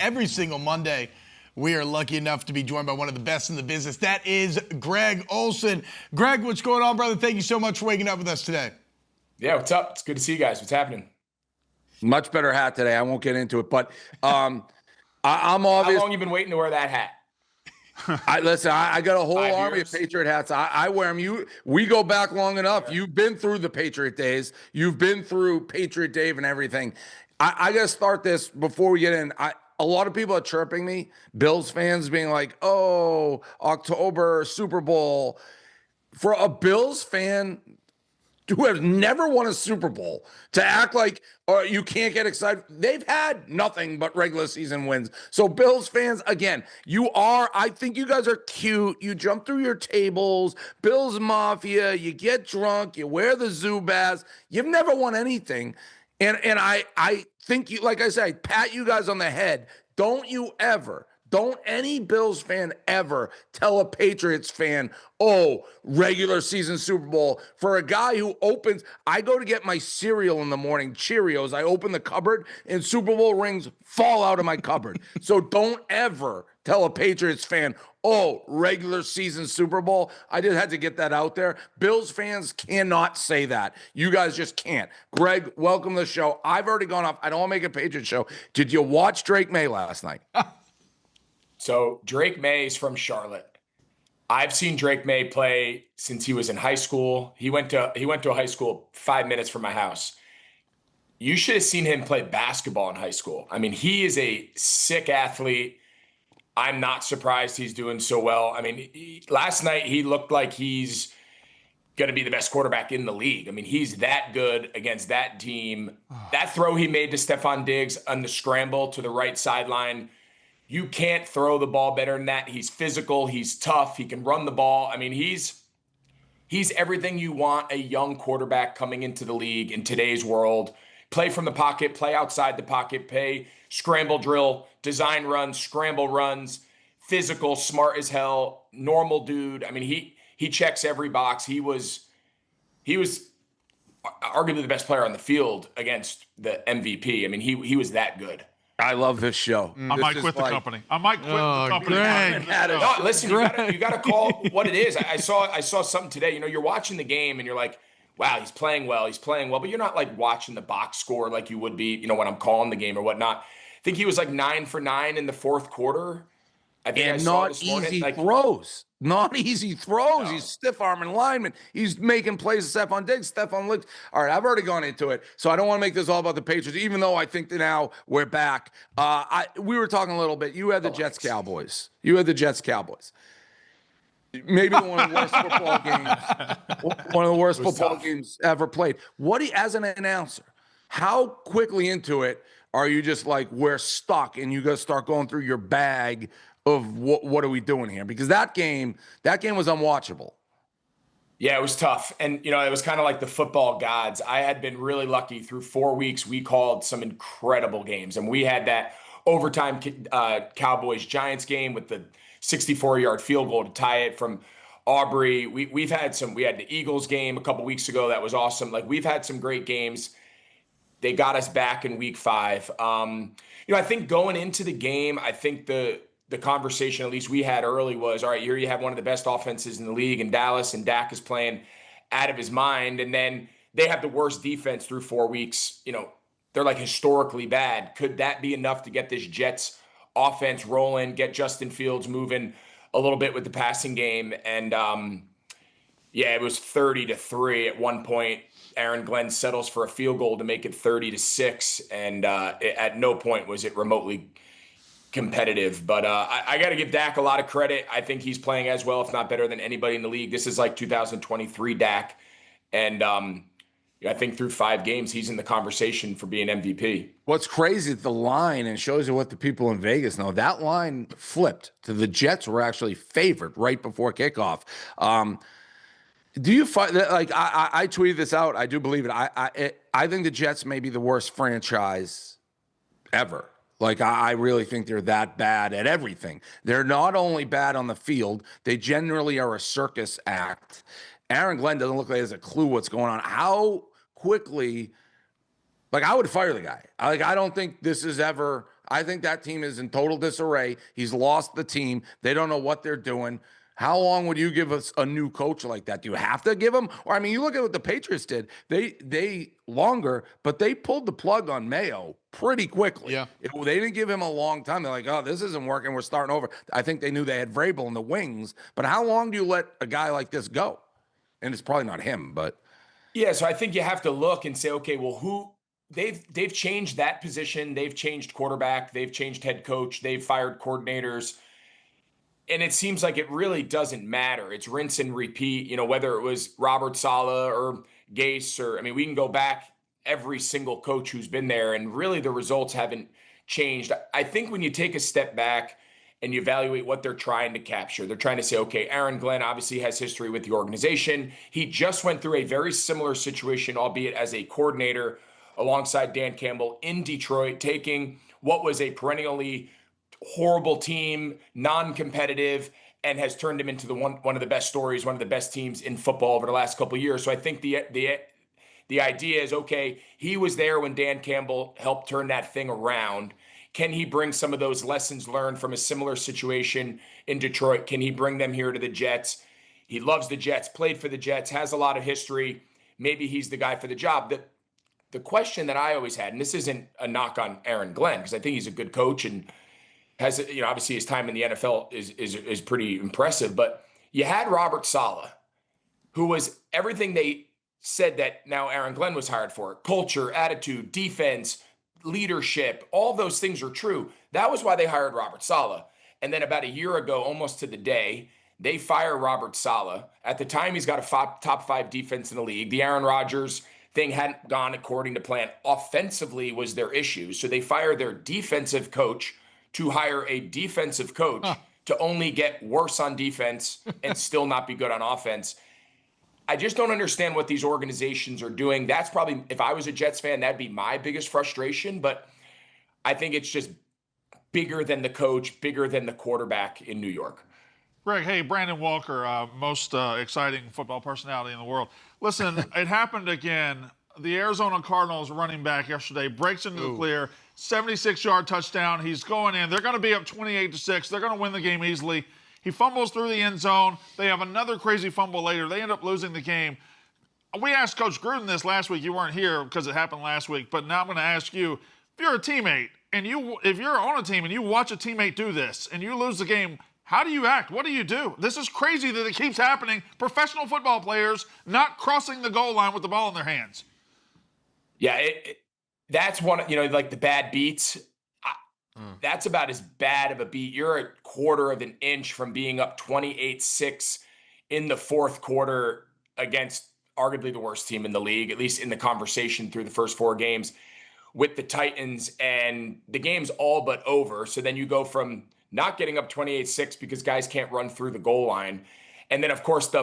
every single Monday, we are lucky enough to be joined by one of the best in the business. That is Greg Olsen. Greg, what's going on, brother? Thank you so much for waking up with us today. Yeah, what's up? It's good to see you guys. What's happening? Much better hat today. I won't get into it, but I'm How obvious. long you been waiting to wear that hat? I got a whole 5 army years? of Patriot hats. I wear them. We go back long enough. You've been through the Patriot days. You've been through Patriot Dave and everything. I got to start this before we get in. A lot of people are chirping me, Bills fans being like, oh, October, Super Bowl. For a Bills fan who has never won a Super Bowl to act like you can't get excited. They've had nothing but regular season wins. So Bills fans, again, I think you guys are cute. You jump through your tables, Bills Mafia, you get drunk, you wear the Zubaz. You've never won anything. And I think you, like I said, I pat you guys on the head. Don't any Bills fan ever tell a Patriots fan, oh, regular season Super Bowl. For a guy who I go to get my cereal in the morning, Cheerios, I open the cupboard and Super Bowl rings fall out of my cupboard. So don't ever tell a Patriots fan, oh, regular season Super Bowl. I just had to get that out there. Bills fans cannot say that. You guys just can't. Greg, welcome to the show. I've already gone off. I don't want to make a Patriots show. Did you watch Drake Maye last night? So Drake Maye is from Charlotte. I've seen Drake Maye play since he was in high school. He went to a high school 5 minutes from my house. You should have seen him play basketball in high school. I mean, he is a sick athlete. I'm not surprised he's doing so well. I mean, last night he looked like he's going to be the best quarterback in the league. I mean, he's that good against that team. That throw he made to Stephon Diggs on the scramble to the right sideline, you can't throw the ball better than that. He's physical. He's tough. He can run the ball. I mean, he's everything you want a young quarterback coming into the league in today's world. Play from the pocket, play outside the pocket, play scramble drill, design runs, scramble runs, physical, smart as hell, normal dude. I mean, he checks every box. He was arguably the best player on the field against the MVP. I mean, he was that good. I love this show. I might quit the company. I might quit the company. Greg. No, listen, you gotta call what it is. I saw something today. You know, you're watching the game and you're like, wow, he's playing well, but you're not like watching the box score like you would be, you know, when I'm calling the game or whatnot. I think he was like 9 for 9 in the fourth quarter. I think And I saw not this morning, easy like, throws. Not easy throws. No. He's stiff-arming lineman. He's making plays to Stephon Diggs. Stephon looks. All right, I've already gone into it, so I don't want to make this all about the Patriots, even though I think that now we're back. We were talking a little bit. You had the Jets-Cowboys. Maybe one of the worst football games. One of the worst football games ever played. As an announcer, how quickly into it are you just like, we're stuck, and you got to start going through your bag of what are we doing here? Because that game was unwatchable. Yeah, it was tough. And, you know, it was kind of like the football gods. I had been really lucky through 4 weeks. We called some incredible games. And we had that overtime Cowboys-Giants game with the 64-yard field goal to tie it from Aubrey. We had the Eagles game a couple weeks ago. That was awesome. Like, we've had some great games. They got us back in week 5. You know, I think going into the game, I think the conversation, at least we had early, was, all right, here you have one of the best offenses in the league in Dallas, and Dak is playing out of his mind. And then they have the worst defense through 4 weeks. You know, they're like historically bad. Could that be enough to get this Jets offense rolling, get Justin Fields moving a little bit with the passing game? And yeah, it was 30-3 at one point. Aaron Glenn settles for a field goal to make it 30-6. And at no point was it remotely competitive. But I got to give Dak a lot of credit. I think he's playing as well, if not better, than anybody in the league. This is like 2023 Dak. And I think through 5 games, he's in the conversation for being MVP. What's crazy is the line, and shows you what the people in Vegas know. That line flipped to the Jets were actually favored right before kickoff. Do you find that, like, I tweeted this out? I do believe it. I think the Jets may be the worst franchise ever. Like, I really think they're that bad at everything. They're not only bad on the field, they generally are a circus act. Aaron Glenn doesn't look like he has a clue what's going on. How quickly, like, I would fire the guy. I don't think this is ever, I think that team is in total disarray. He's lost the team. They don't know what they're doing. How long would you give us a new coach like that? Do you have to give him? Or I mean, you look at what the Patriots did. They longer, but they pulled the plug on Mayo pretty quickly. Yeah. They didn't give him a long time. They're like, oh, this isn't working. We're starting over. I think they knew they had Vrabel in the wings. But how long do you let a guy like this go? And it's probably not him, but yeah. So I think you have to look and say, okay, well, who they've changed that position. They've changed quarterback. They've changed head coach. They've fired coordinators. And it seems like it really doesn't matter. It's rinse and repeat, you know, whether it was Robert Saleh or Gase, or, I mean, we can go back every single coach who's been there, and really the results haven't changed. I think when you take a step back and you evaluate what they're trying to capture, they're trying to say, okay, Aaron Glenn obviously has history with the organization. He just went through a very similar situation, albeit as a coordinator alongside Dan Campbell in Detroit, taking what was a perennially horrible team, non-competitive, and has turned him into one of the best stories, one of the best teams in football over the last couple of years. So I think the idea is, okay, he was there when Dan Campbell helped turn that thing around. Can he bring some of those lessons learned from a similar situation in Detroit? Can he bring them here to the Jets? He loves the Jets, played for the Jets, has a lot of history. Maybe he's the guy for the job. The question that I always had, and this isn't a knock on Aaron Glenn, because I think he's a good coach and has, you know, obviously his time in the NFL is pretty impressive, but you had Robert Saleh, who was everything they said that now Aaron Glenn was hired for: culture, attitude, defense, leadership. All those things are true. That was why they hired Robert Saleh. And then about a year ago, almost to the day, they fire Robert Saleh. At the time, he's got a top 5 defense in the league. The Aaron Rodgers thing hadn't gone according to plan. Offensively was their issue. So they fire their defensive coach to hire a defensive coach to only get worse on defense and still not be good on offense. I just don't understand what these organizations are doing. That's probably, if I was a Jets fan, that'd be my biggest frustration. But I think it's just bigger than the coach, bigger than the quarterback in New York. Greg, hey, Brandon Walker, most exciting football personality in the world. Listen, it happened again. The Arizona Cardinals running back yesterday breaks into the clear, 76-yard touchdown. He's going in. They're going to be up 28-6. They're going to win the game easily. He fumbles through the end zone. They have another crazy fumble later. They end up losing the game. We asked Coach Gruden this last week. You weren't here because it happened last week, but now I'm going to ask you, if you're a teammate and if you're on a team and you watch a teammate do this and you lose the game, how do you act? What do you do? This is crazy that it keeps happening. Professional football players not crossing the goal line with the ball in their hands. Yeah, that's one, you know, like the bad beats. That's about as bad of a beat. You're a quarter of an inch from being up 28-6 in the fourth quarter against arguably the worst team in the league, at least in the conversation through the first 4 games with the Titans, and the game's all but over. So then you go from not getting up 28-6 because guys can't run through the goal line. And then, of course, the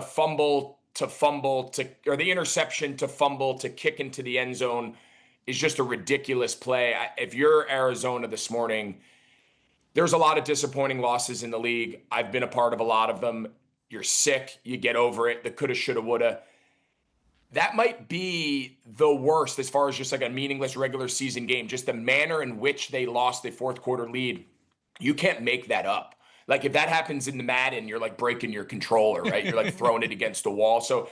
or the interception to fumble to kick into the end zone is just a ridiculous play. If you're Arizona this morning, there's a lot of disappointing losses in the league. I've been a part of a lot of them. You're sick. You get over it. The coulda, shoulda, woulda. That might be the worst as far as just like a meaningless regular season game. Just the manner in which they lost the fourth quarter lead. You can't make that up. Like if that happens in the Madden, you're like breaking your controller, right? You're like throwing it against the wall. So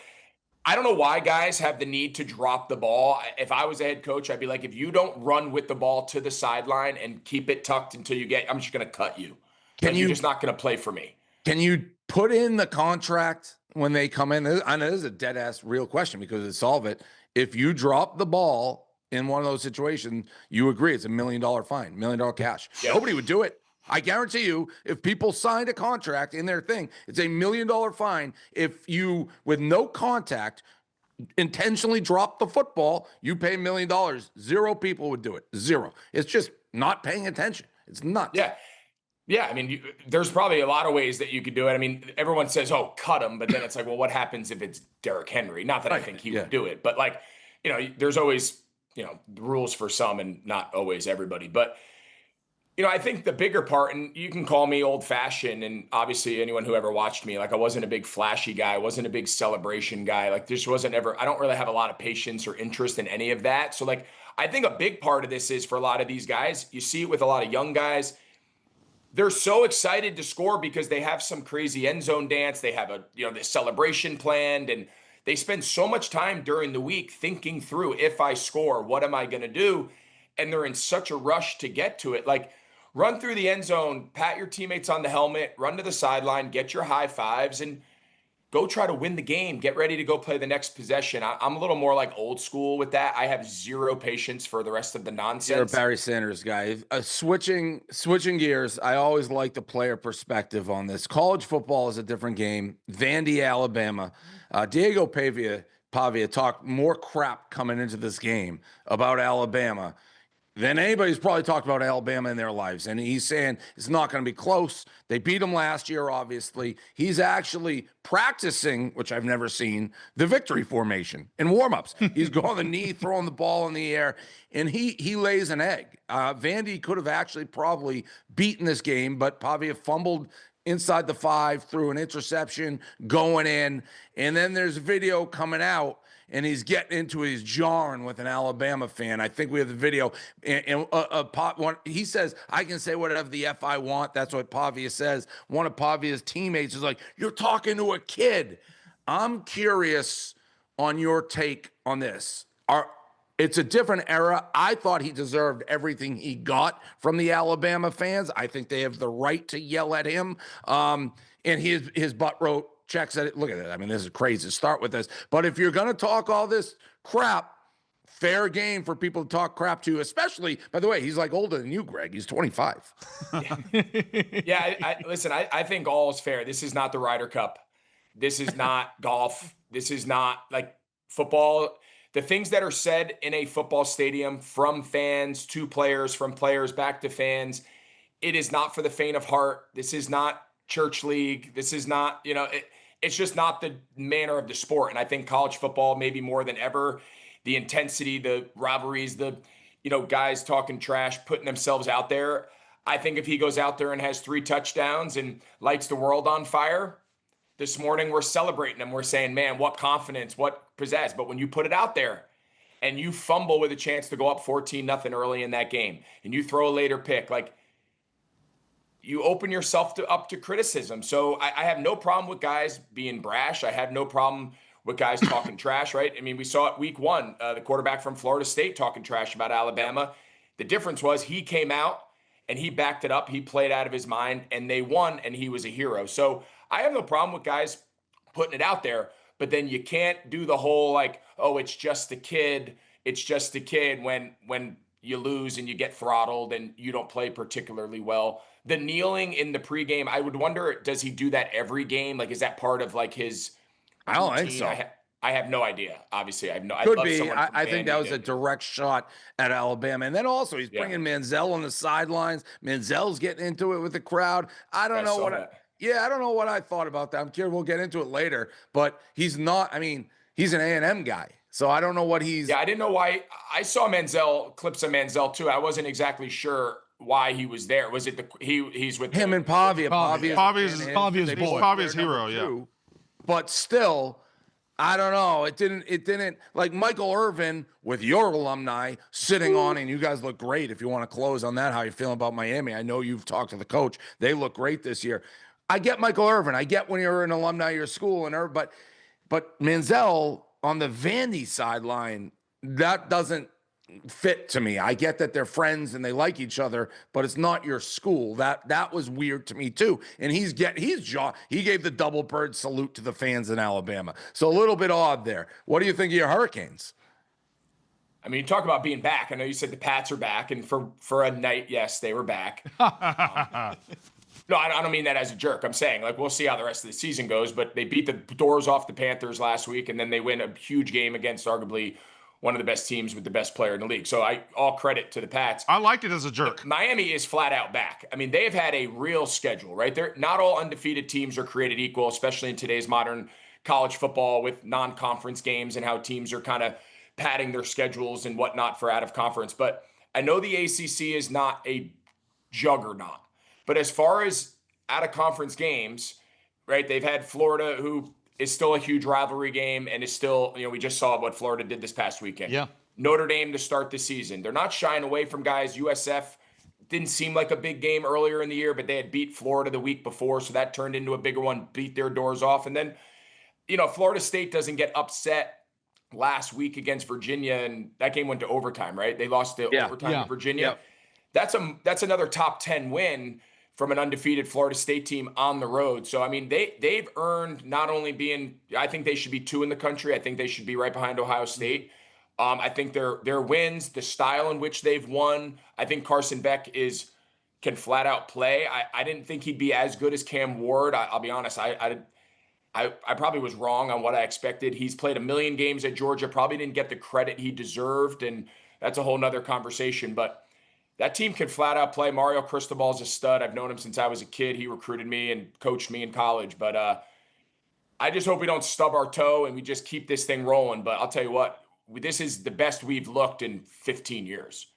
I don't know why guys have the need to drop the ball. If I was a head coach, I'd be like, if you don't run with the ball to the sideline and keep it tucked until you get, I'm just going to cut you. You're just not going to play for me. Can you put in the contract when they come in? I know this is a dead ass real question because it solve it. If you drop the ball in one of those situations, you agree it's $1 million fine, $1 million cash. Yeah. Nobody would do it. I guarantee you, if people signed a contract in their thing, it's $1 million fine. If you, with no contact, intentionally drop the football, you pay $1 million. 0 people would do it. 0. It's just not paying attention. It's nuts. Yeah. Yeah. I mean, there's probably a lot of ways that you could do it. I mean, everyone says, oh, cut him. But then it's like, well, what happens if it's Derrick Henry? Not that I think he would do it, but like, you know, there's always, you know, rules for some and not always everybody. But I think the bigger part, and you can call me old fashioned, and obviously anyone who ever watched me, like I wasn't a big flashy guy. I wasn't a big celebration guy. Like this wasn't ever, I don't really have a lot of patience or interest in any of that. So like, I think a big part of this is for a lot of these guys, you see it with a lot of young guys, they're so excited to score because they have some crazy end zone dance. They have this celebration planned, and they spend so much time during the week thinking through, if I score, what am I going to do? And they're in such a rush to get to it. Like, run through the end zone, pat your teammates on the helmet, run to the sideline, get your high fives, and go try to win the game. Get ready to go play the next possession. I'm a little more like old school with that. I have zero patience for the rest of the You're a nonsense. Barry Sanders guy. Switching gears, I always like the player perspective on this. College football is a different game. Vandy, Alabama. Diego Pavia talked more crap coming into this game about Alabama than anybody's probably talked about Alabama in their lives. And he's saying it's not going to be close. They beat him last year, obviously. He's actually practicing, which I've never seen, the victory formation in warmups. He's going the knee, throwing the ball in the air, and he lays an egg. Vandy could have actually probably beaten this game, but Pavia fumbled inside the 5 through an interception going in. And then there's a video coming out, and he's getting into his jarring with an Alabama fan. I think we have the video. And he says, I can say whatever the F I want. That's what Pavia says. One of Pavia's teammates is like, you're talking to a kid. I'm curious on your take on this. It's a different era. I thought he deserved everything he got from the Alabama fans. I think they have the right to yell at him. And his butt wrote checks at it. Look at it. I mean, this is crazy to start with this. But if you're going to talk all this crap, fair game for people to talk crap to, especially, by the way, he's like older than you, Greg. He's 25. Listen, I think all is fair. This is not the Ryder Cup. This is not golf. This is not like football. The things that are said in a football stadium from fans to players, from players back to fans, it is not for the faint of heart. This is not church league. This is not, it's just not the manner of the sport. And I think college football, maybe more than ever, the intensity, the rivalries, the, guys talking trash, putting themselves out there. I think if he goes out there and has 3 touchdowns and lights the world on fire, this morning we're celebrating him. We're saying, man, what confidence, what pizzazz. But when you put it out there and you fumble with a chance to go up 14-0 early in that game, and you throw a later pick, like, you open yourself up to criticism. So I have no problem with guys being brash. I have no problem with guys talking trash, right? I mean, we saw it week 1, the quarterback from Florida State talking trash about Alabama. The difference was he came out and he backed it up. He played out of his mind, and they won, and he was a hero. So I have no problem with guys putting it out there, but then you can't do the whole like, oh, it's just a kid. It's just a kid when you lose and you get throttled and you don't play particularly well. The kneeling in the pregame, I would wonder, does he do that every game? Like, is that part of like his I don't routine? think so. I have no idea. Obviously, I have no. Could be. I think that was a direct shot at Alabama. And then also he's bringing Manziel on the sidelines. Manziel's getting into it with the crowd. I don't know what I thought about that. I'm curious. We'll get into it later. But he's not. I mean, he's an A&M guy. So I don't know what he's. Yeah, I didn't know why. I saw clips of Manziel too. I wasn't exactly sure why he was there. Was it he's with him and Pavia? Pavia's boy. Pavia's hero, yeah. But still, I don't know. It didn't like Michael Irvin with your alumni sitting on, and you guys look great. If you want to close on that, how you feeling about Miami? I know you've talked to the coach. They look great this year. I get Michael Irvin. I get when you're an alumni of your school, but Manziel on the Vandy sideline, that doesn't fit to me. I get that they're friends and they like each other, but it's not your school. That was weird to me too. And he gave the double bird salute to the fans in Alabama. So a little bit odd there. What do you think of your Hurricanes? I mean, you talk about being back. I know you said the Pats are back, and for a night, yes, they were back. No, I don't mean that as a jerk. I'm saying, like, we'll see how the rest of the season goes, but they beat the doors off the Panthers last week, and then they win a huge game against arguably one of the best teams with the best player in the league. So all credit to the Pats. I liked it as a jerk. But Miami is flat out back. I mean, they've had a real schedule, right? Not all undefeated teams are created equal, especially in today's modern college football with non-conference games and how teams are kind of padding their schedules and whatnot for out of conference. But I know the ACC is not a juggernaut. But as far as out of conference games, right, they've had Florida, who is still a huge rivalry game and is still, we just saw what Florida did this past weekend. Yeah. Notre Dame to start the season. They're not shying away from guys. USF didn't seem like a big game earlier in the year, but they had beat Florida the week before, so that turned into a bigger one, beat their doors off. And then, Florida State doesn't get upset last week against Virginia, and that game went to overtime, right? They lost the overtime to Virginia. That's another top 10 win from an undefeated Florida State team on the road. So, I mean, they've earned not only being, I think they should be 2 in the country. I think they should be right behind Ohio State. I think their wins, the style in which they've won, I think Carson Beck can flat out play. I didn't think he'd be as good as Cam Ward. I'll be honest. I probably was wrong on what I expected. He's played 1 million games at Georgia, probably didn't get the credit he deserved, and that's a whole nother conversation. But that team can flat out play. Mario Cristobal's a stud. I've known him since I was a kid. He recruited me and coached me in college. But I just hope we don't stub our toe and we just keep this thing rolling. But I'll tell you what, this is the best we've looked in 15 years.